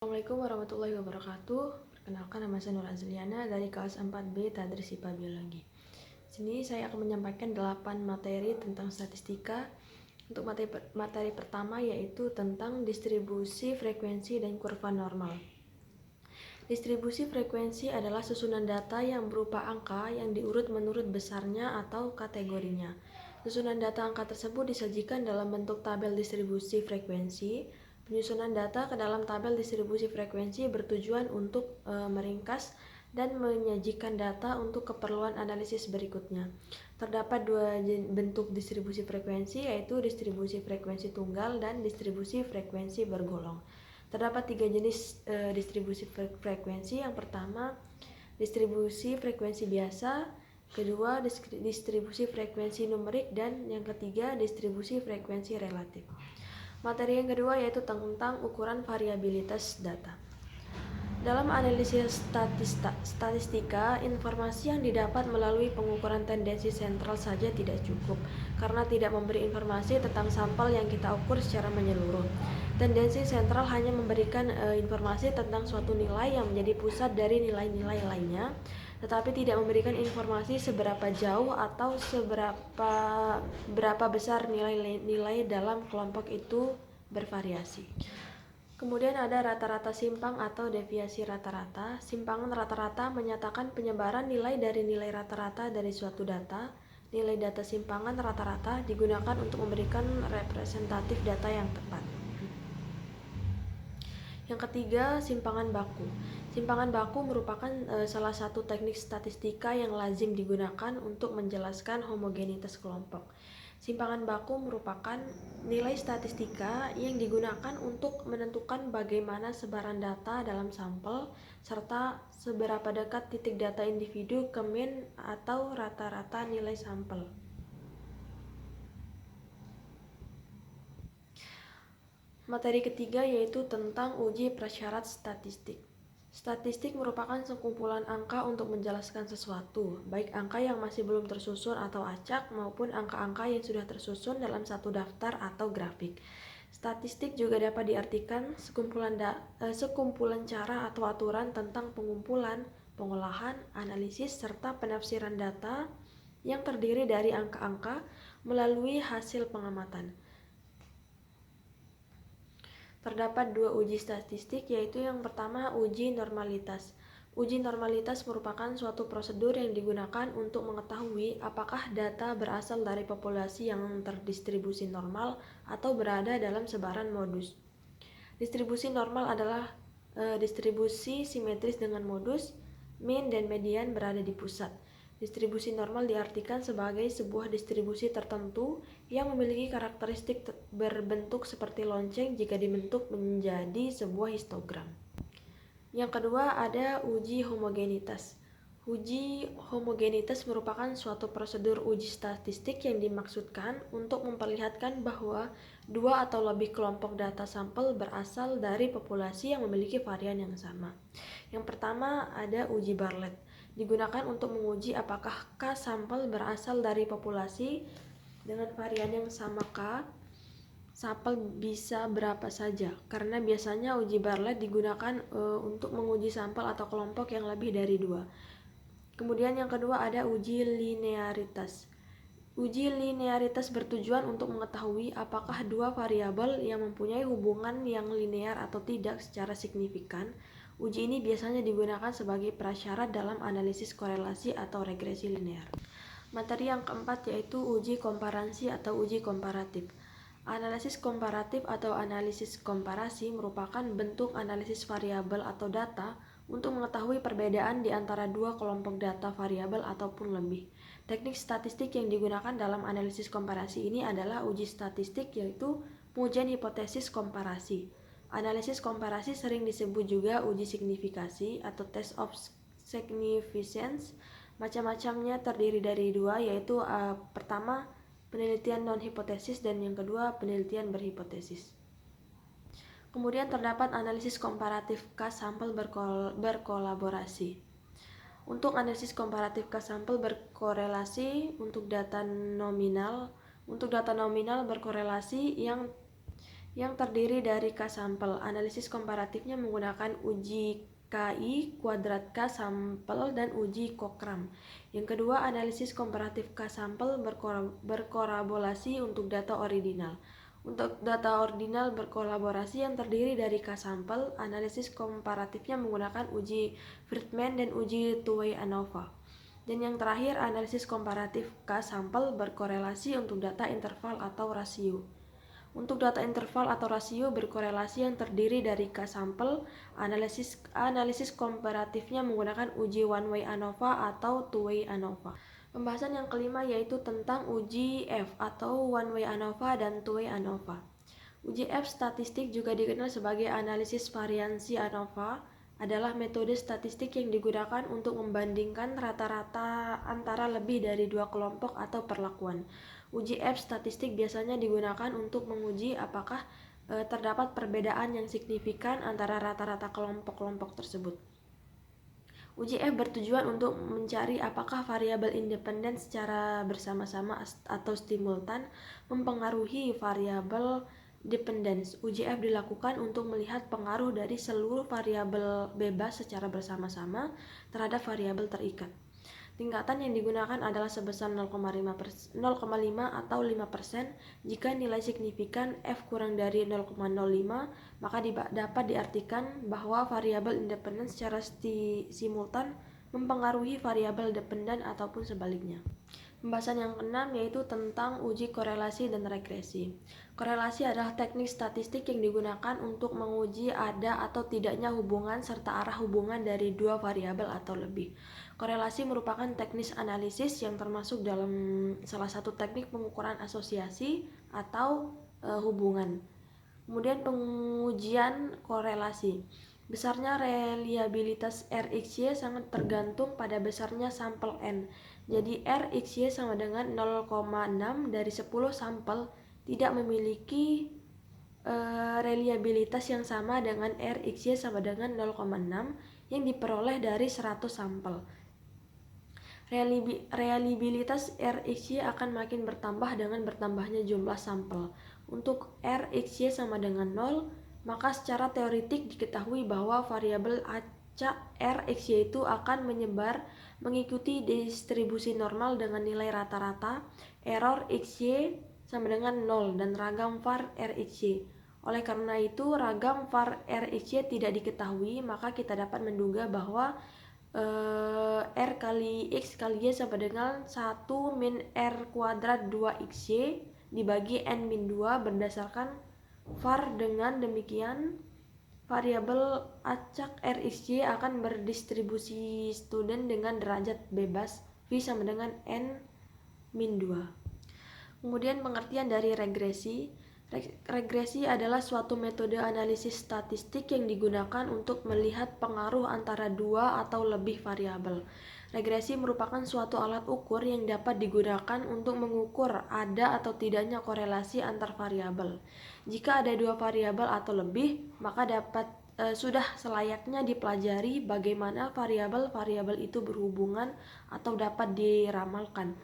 Assalamualaikum warahmatullahi wabarakatuh. Perkenalkan, nama saya Nur Azliana dari kelas 4B Tadris IPA Biologi. Sini saya akan menyampaikan 8 materi tentang statistika. Untuk materi pertama yaitu tentang distribusi frekuensi dan kurva normal. Distribusi frekuensi adalah susunan data yang berupa angka yang diurut menurut besarnya atau kategorinya. Susunan data angka tersebut disajikan dalam bentuk tabel distribusi frekuensi. Penyusunan data ke dalam tabel distribusi frekuensi bertujuan untuk meringkas dan menyajikan data untuk keperluan analisis berikutnya. Terdapat dua bentuk distribusi frekuensi, yaitu distribusi frekuensi tunggal dan distribusi frekuensi bergolong. Terdapat 3 jenis distribusi frekuensi. Yang pertama, distribusi frekuensi biasa, kedua distribusi frekuensi numerik, dan yang ketiga distribusi frekuensi relatif. Materi yang kedua yaitu tentang ukuran variabilitas data. Dalam analisis statistika, informasi yang didapat melalui pengukuran tendensi sentral saja tidak cukup, karena tidak memberi informasi tentang sampel yang kita ukur secara menyeluruh. Tendensi sentral hanya memberikan informasi tentang suatu nilai yang menjadi pusat dari nilai-nilai lainnya, tetapi tidak memberikan informasi seberapa jauh atau berapa besar nilai-nilai dalam kelompok itu bervariasi. Kemudian ada rata-rata simpang atau deviasi rata-rata. Simpangan rata-rata menyatakan penyebaran nilai dari nilai rata-rata dari suatu data. Nilai data simpangan rata-rata digunakan untuk memberikan representatif data yang tepat. Yang ketiga, simpangan baku. Simpangan baku merupakan salah satu teknik statistika yang lazim digunakan untuk menjelaskan homogenitas kelompok. Simpangan baku merupakan nilai statistika yang digunakan untuk menentukan bagaimana sebaran data dalam sampel serta seberapa dekat titik data individu ke mean atau rata-rata nilai sampel. Materi ketiga yaitu tentang uji prasyarat statistik. Statistik merupakan sekumpulan angka untuk menjelaskan sesuatu, baik angka yang masih belum tersusun atau acak maupun angka-angka yang sudah tersusun dalam satu daftar atau grafik. Statistik juga dapat diartikan sekumpulan cara atau aturan tentang pengumpulan, pengolahan, analisis, serta penafsiran data yang terdiri dari angka-angka melalui hasil pengamatan. Terdapat 2 uji statistik, yaitu yang pertama uji normalitas. Uji normalitas merupakan suatu prosedur yang digunakan untuk mengetahui apakah data berasal dari populasi yang terdistribusi normal atau berada dalam sebaran modus. Distribusi normal adalah distribusi simetris dengan modus, mean dan median berada di pusat. Distribusi normal diartikan sebagai sebuah distribusi tertentu yang memiliki karakteristik berbentuk seperti lonceng jika dibentuk menjadi sebuah histogram. Yang kedua ada uji homogenitas. Uji homogenitas merupakan suatu prosedur uji statistik yang dimaksudkan untuk memperlihatkan bahwa 2 atau lebih kelompok data sampel berasal dari populasi yang memiliki varian yang sama. Yang pertama ada uji Bartlett. Digunakan untuk menguji apakah K sampel berasal dari populasi dengan varian yang sama K, sampel bisa berapa saja, karena biasanya uji Bartlett digunakan untuk menguji sampel atau kelompok yang lebih dari 2. Kemudian yang kedua ada uji linearitas. Uji linearitas bertujuan untuk mengetahui apakah 2 variabel yang mempunyai hubungan yang linear atau tidak secara signifikan. Uji ini biasanya digunakan sebagai prasyarat dalam analisis korelasi atau regresi linear. Materi yang keempat yaitu uji komparasi atau uji komparatif. Analisis komparatif atau analisis komparasi merupakan bentuk analisis variabel atau data untuk mengetahui perbedaan di antara 2 kelompok data variabel ataupun lebih. Teknik statistik yang digunakan dalam analisis komparasi ini adalah uji statistik, yaitu pengujian hipotesis komparasi. Analisis komparasi sering disebut juga uji signifikasi atau test of significance. Macam-macamnya terdiri dari 2, yaitu pertama penelitian non-hipotesis dan yang kedua penelitian berhipotesis. Kemudian terdapat analisis komparatif K-sampel berkolaborasi. Untuk analisis komparatif K-sampel berkorelasi untuk data nominal berkorelasi yang terdiri dari K-sampel. Analisis komparatifnya menggunakan uji KI, kuadrat K-sampel, dan uji Cochrane. Yang kedua, analisis komparatif K-sampel berkolaborasi untuk data ordinal. Untuk data ordinal berkolaborasi yang terdiri dari K-sampel, analisis komparatifnya menggunakan uji Friedman dan uji Tuohy-ANOVA. Dan yang terakhir, analisis komparatif K-sampel berkorelasi untuk data interval atau rasio. Untuk data interval atau rasio berkorelasi yang terdiri dari K-sampel, analisis komparatifnya menggunakan uji one-way ANOVA atau two-way ANOVA. Pembahasan yang kelima yaitu tentang uji F atau one-way ANOVA dan two-way ANOVA. Uji F statistik juga dikenal sebagai analisis variansi ANOVA, adalah metode statistik yang digunakan untuk membandingkan rata-rata antara lebih dari dua kelompok atau perlakuan. Uji F statistik biasanya digunakan untuk menguji apakah terdapat perbedaan yang signifikan antara rata-rata kelompok-kelompok tersebut. Uji F bertujuan untuk mencari apakah variabel independen secara bersama-sama atau simultan mempengaruhi variabel dependence. Uji F dilakukan untuk melihat pengaruh dari seluruh variabel bebas secara bersama-sama terhadap variabel terikat. Tingkatan yang digunakan adalah sebesar 0,5 atau 5%. Jika nilai signifikan F kurang dari 0,05, maka dapat diartikan bahwa variabel independen secara simultan mempengaruhi variabel dependen ataupun sebaliknya. Pembahasan yang keenam yaitu tentang uji korelasi dan regresi. Korelasi adalah teknik statistik yang digunakan untuk menguji ada atau tidaknya hubungan serta arah hubungan dari dua variabel atau lebih. Korelasi merupakan teknis analisis yang termasuk dalam salah satu teknik pengukuran asosiasi atau hubungan. Kemudian pengujian korelasi. Besarnya reliabilitas RxY sangat tergantung pada besarnya sampel N. Jadi RxY sama dengan 0,6 dari 10 sampel tidak memiliki reliabilitas yang sama dengan RxY sama dengan 0,6 yang diperoleh dari 100 sampel. Reliabilitas RxY akan makin bertambah dengan bertambahnya jumlah sampel. Untuk RxY sama dengan 0, maka secara teoretik diketahui bahwa variabel acak RxY itu akan menyebar mengikuti distribusi normal dengan nilai rata-rata, error xy sama dengan 0 dan ragam var RxY. Oleh karena itu, ragam var RxY tidak diketahui, maka kita dapat menduga bahwa R kali X kali Y sama dengan 1 min R kuadrat 2XY dibagi N min 2 berdasarkan var. Dengan demikian, variabel acak RxY akan berdistribusi student dengan derajat bebas V sama dengan N min 2. Kemudian pengertian dari regresi. Regresi adalah suatu metode analisis statistik yang digunakan untuk melihat pengaruh antara dua atau lebih variabel. Regresi merupakan suatu alat ukur yang dapat digunakan untuk mengukur ada atau tidaknya korelasi antar variabel. Jika ada dua variabel atau lebih, maka sudah selayaknya dipelajari bagaimana variabel-variabel itu berhubungan atau dapat diramalkan.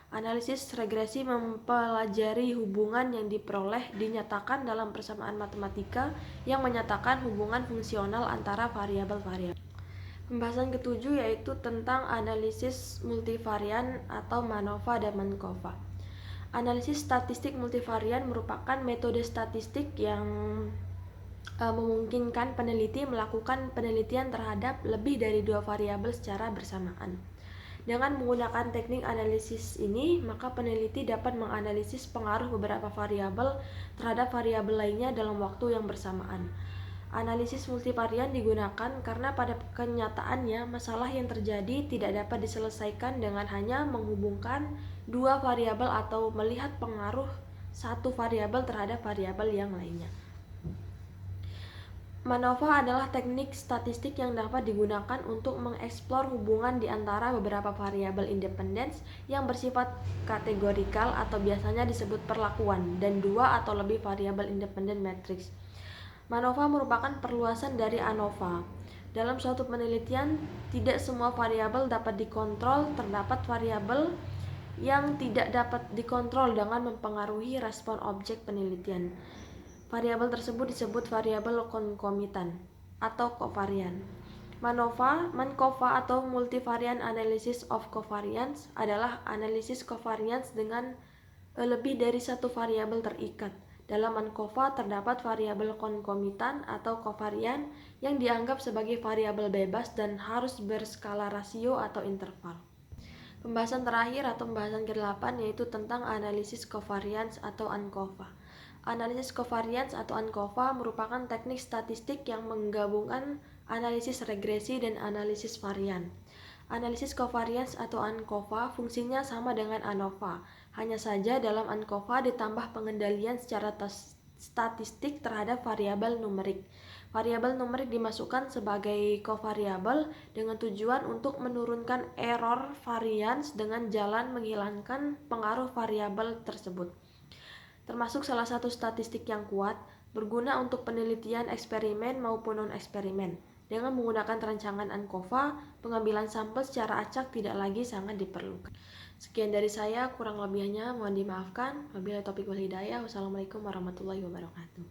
Analisis regresi mempelajari hubungan yang dinyatakan dalam persamaan matematika yang menyatakan hubungan fungsional antara variabel-variabel. Pembahasan ketujuh yaitu tentang analisis multivarian atau MANOVA dan MANCOVA. Analisis statistik multivarian merupakan metode statistik yang memungkinkan peneliti melakukan penelitian terhadap lebih dari dua variabel secara bersamaan. Dengan menggunakan teknik analisis ini, maka peneliti dapat menganalisis pengaruh beberapa variabel terhadap variabel lainnya dalam waktu yang bersamaan. Analisis multivarian digunakan karena pada kenyataannya masalah yang terjadi tidak dapat diselesaikan dengan hanya menghubungkan dua variabel atau melihat pengaruh satu variabel terhadap variabel yang lainnya. MANOVA adalah teknik statistik yang dapat digunakan untuk mengeksplor hubungan di antara beberapa variabel independen yang bersifat kategorikal atau biasanya disebut perlakuan dan dua atau lebih variabel independen matriks. MANOVA merupakan perluasan dari ANOVA. Dalam suatu penelitian, tidak semua variabel dapat dikontrol. Terdapat variabel yang tidak dapat dikontrol dengan mempengaruhi respon objek penelitian. Variabel tersebut disebut variabel konkomitan atau kovarian. MANCOVA atau Multivariate Analysis of Covariance adalah analisis covariance dengan lebih dari satu variabel terikat. Dalam MANCOVA terdapat variabel konkomitan atau kovarian yang dianggap sebagai variabel bebas dan harus berskala rasio atau interval. Pembahasan terakhir atau pembahasan ke-8 yaitu tentang analisis covariance atau ANCOVA. Analisis covariance atau ANCOVA merupakan teknik statistik yang menggabungkan analisis regresi dan analisis varian. Analisis covariance atau ANCOVA fungsinya sama dengan ANOVA, hanya saja dalam ANCOVA ditambah pengendalian secara statistik terhadap variabel numerik. Variabel numerik dimasukkan sebagai kovariabel dengan tujuan untuk menurunkan error variance dengan jalan menghilangkan pengaruh variabel tersebut. Termasuk salah satu statistik yang kuat, berguna untuk penelitian eksperimen maupun non-eksperimen. Dengan menggunakan rancangan ANCOVA, pengambilan sampel secara acak tidak lagi sangat diperlukan. Sekian dari saya, kurang lebihnya mohon dimaafkan. Wabillahi taufiq wal hidayah. Wassalamualaikum warahmatullahi wabarakatuh.